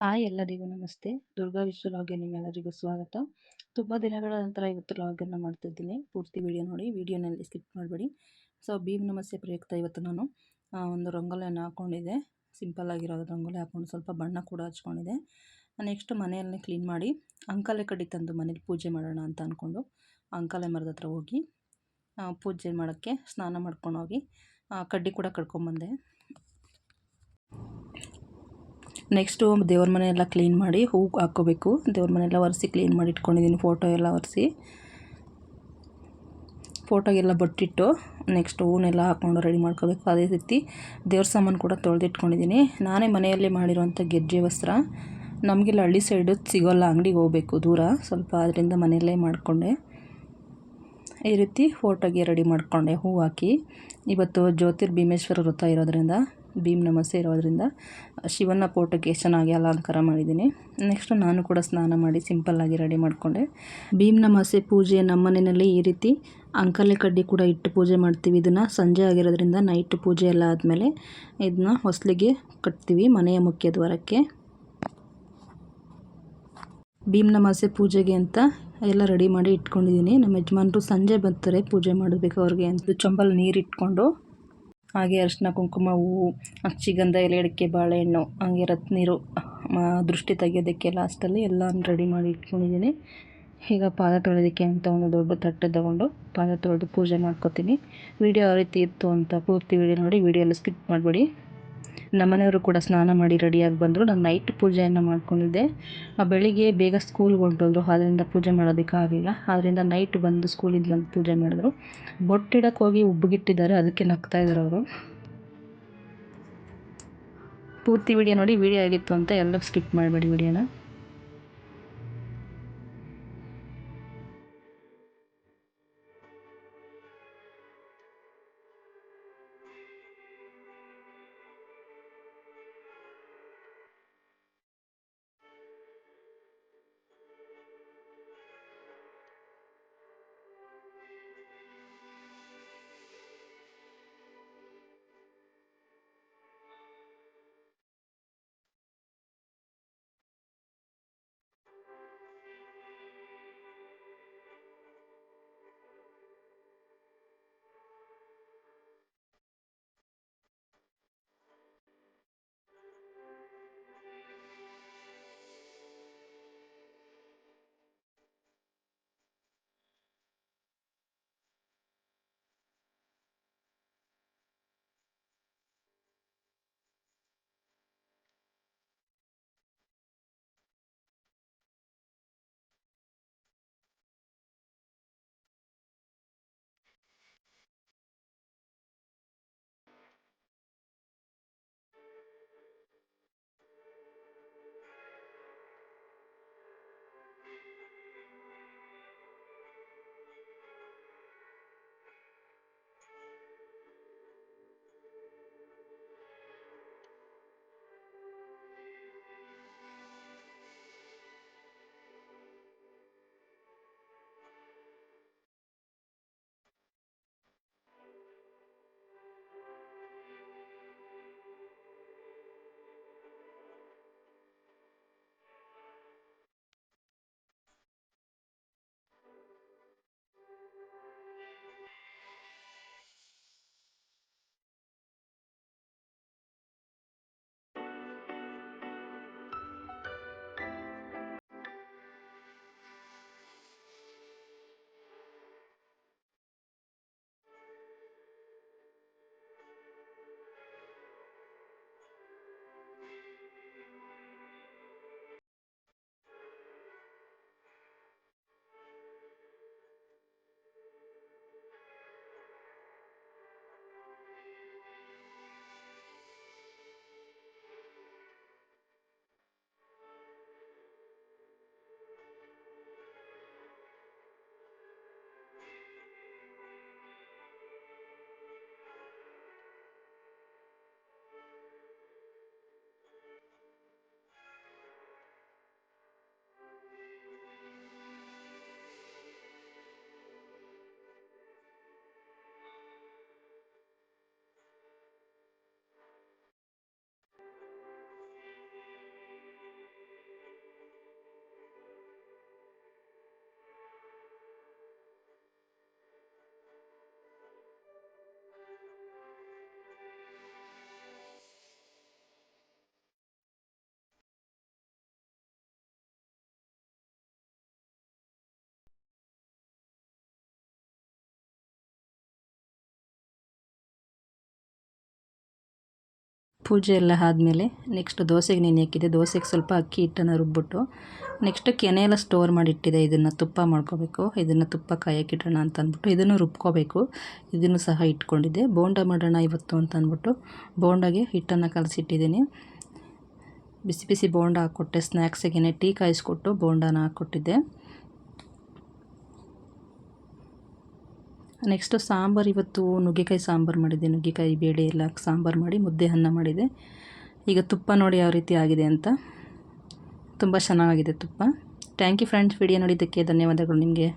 Hi ಎಲ್ಲರಿಗೂ ನಮಸ್ತೆ. ದುರ್ಗಾ ವಿಶ್ವ ಲಾಗ್ಗೆ ನಿಮ್ಮೆಲ್ಲರಿಗೂ ಸ್ವಾಗತ. ತುಂಬ ದಿನಗಳ ನಂತರ ಇವತ್ತು ಲಾಗನ್ನು ಮಾಡ್ತಿದ್ದೀನಿ. ಪೂರ್ತಿ ವಿಡಿಯೋ ನೋಡಿ, ವಿಡಿಯೋನಲ್ಲಿ ಸ್ಕಿಪ್ ಮಾಡಬೇಡಿ. ಸೊ ಭೀಮ್ ನಮಸ್ತೆ ಪ್ರಯುಕ್ತ ಇವತ್ತು ನಾನು ಒಂದು ರಂಗೋಲಿಯನ್ನು ಹಾಕ್ಕೊಂಡಿದ್ದೆ. ಸಿಂಪಲ್ ಆಗಿರೋದು ರಂಗೋಲಿ ಹಾಕ್ಕೊಂಡು ಸ್ವಲ್ಪ ಬಣ್ಣ ಕೂಡ ಹಚ್ಕೊಂಡಿದ್ದೆ. ನೆಕ್ಸ್ಟ್ ಮನೆಯಲ್ಲೇ ಕ್ಲೀನ್ ಮಾಡಿ ಅಂಕಲೆ ಕಡ್ಡಿ ತಂದು ಮನೇಲಿ ಪೂಜೆ ಮಾಡೋಣ ಅಂತ ಅಂದ್ಕೊಂಡು ಅಂಕಲೆ ಮರದ ಹತ್ರ ಹೋಗಿ ಪೂಜೆ ಮಾಡೋಕ್ಕೆ ಸ್ನಾನ ಮಾಡ್ಕೊಂಡು ಹೋಗಿ ಕಡ್ಡಿ ಕೂಡ ಕಡ್ಕೊಂಬಂದೆ. ನೆಕ್ಸ್ಟು ದೇವ್ರ ಮನೆಯೆಲ್ಲ ಕ್ಲೀನ್ ಮಾಡಿ ಹೂವು ಹಾಕ್ಕೋಬೇಕು. ದೇವ್ರ ಮನೆಯೆಲ್ಲ ಒರೆಸಿ ಕ್ಲೀನ್ ಮಾಡಿ ಇಟ್ಕೊಂಡಿದ್ದೀನಿ. ಫೋಟೋ ಎಲ್ಲ ಒರೆಸಿ ಫೋಟೋಗೆಲ್ಲ ಬೊಟ್ಟಿಟ್ಟು ನೆಕ್ಸ್ಟ್ ಹೂವನ್ನೆಲ್ಲ ಹಾಕ್ಕೊಂಡು ರೆಡಿ ಮಾಡ್ಕೋಬೇಕು. ಅದೇ ರೀತಿ ದೇವ್ರ ಸಾಮಾನು ಕೂಡ ತೊಳೆದಿಟ್ಕೊಂಡಿದ್ದೀನಿ. ನಾನೇ ಮನೆಯಲ್ಲೇ ಮಾಡಿರುವಂಥ ಗೆಜ್ಜೆ ವಸ್ತ್ರ. ನಮಗೆಲ್ಲ ಹಳ್ಳಿ ಸೈಡು ಸಿಗೋಲ್ಲ, ಅಂಗಡಿಗೆ ಹೋಗಬೇಕು ದೂರ ಸ್ವಲ್ಪ, ಅದರಿಂದ ಮನೆಯಲ್ಲೇ ಮಾಡಿಕೊಂಡೆ. ಈ ರೀತಿ ಫೋಟೋಗೆ ರೆಡಿ ಮಾಡಿಕೊಂಡೆ ಹೂವು ಹಾಕಿ. ಇವತ್ತು ಜ್ಯೋತಿರ್ಭೀಮೇಶ್ವರ ವ್ರತ ಇರೋದ್ರಿಂದ, ಭೀಮ್ ನಮಸ್ತೆ ಇರೋದ್ರಿಂದ ಶಿವನ ಫೋಟೋಗೆ ಚೆನ್ನಾಗಿ ಅಲಂಕಾರ ಮಾಡಿದ್ದೀನಿ. ನೆಕ್ಸ್ಟ್ ನಾನು ಕೂಡ ಸ್ನಾನ ಮಾಡಿ ಸಿಂಪಲ್ಲಾಗಿ ರೆಡಿ ಮಾಡಿಕೊಂಡೆ. ಭೀಮ್ ನಮಸ್ತೆ ಪೂಜೆ ನಮ್ಮ ಮನೆಯಲ್ಲಿ ಈ ರೀತಿ ಅಂಕಲೆ ಕಡ್ಡಿ ಕೂಡ ಇಟ್ಟು ಪೂಜೆ ಮಾಡ್ತೀವಿ. ಇದನ್ನು ಸಂಜೆ ಆಗಿರೋದ್ರಿಂದ ನೈಟ್ ಪೂಜೆ ಎಲ್ಲ ಆದಮೇಲೆ ಇದನ್ನ ಹೊಸಲಿಗೆ ಕಟ್ತೀವಿ ಮನೆಯ ಮುಖ್ಯ ದ್ವಾರಕ್ಕೆ. ಭೀಮ್ ನಮಸ್ತೆ ಪೂಜೆಗೆ ಅಂತ ಎಲ್ಲ ರೆಡಿ ಮಾಡಿ ಇಟ್ಕೊಂಡಿದ್ದೀನಿ. ನಮ್ಮ ಯಜಮಾನ್ರು ಸಂಜೆ ಬರ್ತಾರೆ ಪೂಜೆ ಮಾಡಬೇಕು ಅವ್ರಿಗೆ ಅಂತ ಚೊಂಬಲ್ಲಿ ನೀರು ಇಟ್ಕೊಂಡು, ಹಾಗೆ ಅರಿಶಿನ ಕುಂಕುಮ ಹೂವು ಅಕ್ಷಿಗಂಧ ಎಲೆ ಅಡಿಕೆ ಬಾಳೆಹಣ್ಣು ಹಾಗೆ ರತ್ನೀರು ದೃಷ್ಟಿ ತೆಗೆಯೋದಕ್ಕೆ ಲಾಸ್ಟಲ್ಲಿ ಎಲ್ಲ ರೆಡಿ ಮಾಡಿ ಇಟ್ಕೊಂಡಿದ್ದೀನಿ. ಈಗ ಪಾದ ತೊಳೆಯೋದಕ್ಕೆ ಅಂತ ಒಂದು ದೊಡ್ಡ ತಟ್ಟೆ ತಗೊಂಡು ಪಾದ ತೊಳೆದು ಪೂಜೆ ಮಾಡ್ಕೊತೀನಿ. ವಿಡಿಯೋ ಯಾವ ರೀತಿ ಇತ್ತು ಅಂತ ಪೂರ್ತಿ ವಿಡಿಯೋ ನೋಡಿ, ವಿಡಿಯೋಲ್ಲಿ ಸ್ಕಿಪ್ ಮಾಡಬೇಡಿ. ನಮ್ಮನೆಯವರು ಕೂಡ ಸ್ನಾನ ಮಾಡಿ ರೆಡಿಯಾಗಿ ಬಂದರು. ನಾನು ನೈಟ್ ಪೂಜೆಯನ್ನು ಮಾಡ್ಕೊಂಡಿದ್ದೆ. ಬೆಳಿಗ್ಗೆ ಬೇಗ ಸ್ಕೂಲ್ಗೆ ಹೊಂಟೋದ್ರು, ಆದ್ದರಿಂದ ಪೂಜೆ ಮಾಡೋದಕ್ಕಾಗಲಿಲ್ಲ. ಆದ್ದರಿಂದ ನೈಟ್ ಬಂದು ಸ್ಕೂಲಿಂದ ಬಂದು ಪೂಜೆ ಮಾಡಿದ್ರು. ಬೊಟ್ಟಿಡಕ್ಕೆ ಹೋಗಿ ಉಬ್ಬಗಿಟ್ಟಿದ್ದಾರೆ, ಅದಕ್ಕೆ ನಗ್ತಾ ಇದ್ದಾರೆ ಅವರು. ಪೂರ್ತಿ ವಿಡಿಯೋ ನೋಡಿ, ವಿಡಿಯೋ ಆಗಿತ್ತು ಅಂತ ಎಲ್ಲ ಸ್ಕಿಪ್ ಮಾಡಬೇಡಿ ವಿಡಿಯೋನ. ಪೂಜೆ ಎಲ್ಲ ಆದಮೇಲೆ ನೆಕ್ಸ್ಟ್ ದೋಸೆಗೆ ನೆನೆ ಹಾಕಿದೆ. ದೋಸೆಗೆ ಸ್ವಲ್ಪ ಅಕ್ಕಿ ಹಿಟ್ಟನ್ನು ರುಬ್ಬಿಟ್ಟು ನೆಕ್ಸ್ಟ್ ಕೆನೆ ಎಲ್ಲ ಸ್ಟೋರ್ ಮಾಡಿಟ್ಟಿದೆ. ಇದನ್ನು ತುಪ್ಪ ಮಾಡ್ಕೋಬೇಕು. ಇದನ್ನು ತುಪ್ಪ ಕಾಯಕ್ಕಿಡೋಣ ಅಂತ ಅಂದ್ಬಿಟ್ಟು ಇದನ್ನು ರುಬ್ಕೋಬೇಕು. ಇದನ್ನು ಸಹ ಇಟ್ಕೊಂಡಿದ್ದೆ. ಬೋಂಡ ಮಾಡೋಣ ಇವತ್ತು ಅಂತ ಅಂದ್ಬಿಟ್ಟು ಬೋಂಡಾಗೆ ಹಿಟ್ಟನ್ನು ಕಲಸಿಟ್ಟಿದ್ದೀನಿ. ಬಿಸಿ ಬಿಸಿ ಬೋಂಡ ಹಾಕ್ಕೊಟ್ಟೆ. ಸ್ನ್ಯಾಕ್ಸಿಗೆ ಟೀ ಕಾಯಿಸ್ಕೊಟ್ಟು ಬೋಂಡನ ಹಾಕ್ಕೊಟ್ಟಿದ್ದೆ. ನೆಕ್ಸ್ಟು ಸಾಂಬಾರು, ಇವತ್ತು ನುಗ್ಗೆಕಾಯಿ ಸಾಂಬಾರು ಮಾಡಿದ್ದೆ. ನುಗ್ಗೆಕಾಯಿ ಬೇಳೆ ಎಲ್ಲ ಸಾಂಬಾರು ಮಾಡಿ ಮುದ್ದೆ ಅನ್ನ ಮಾಡಿದೆ. ಈಗ ತುಪ್ಪ ನೋಡಿ ಯಾವ ರೀತಿ ಆಗಿದೆ ಅಂತ. ತುಂಬ ಚೆನ್ನಾಗಿದೆ ತುಪ್ಪ. ಥ್ಯಾಂಕ್ ಯು ಫ್ರೆಂಡ್ಸ್, ವಿಡಿಯೋ ನೋಡಿದ್ದಕ್ಕೆ ಧನ್ಯವಾದಗಳು ನಿಮಗೆ.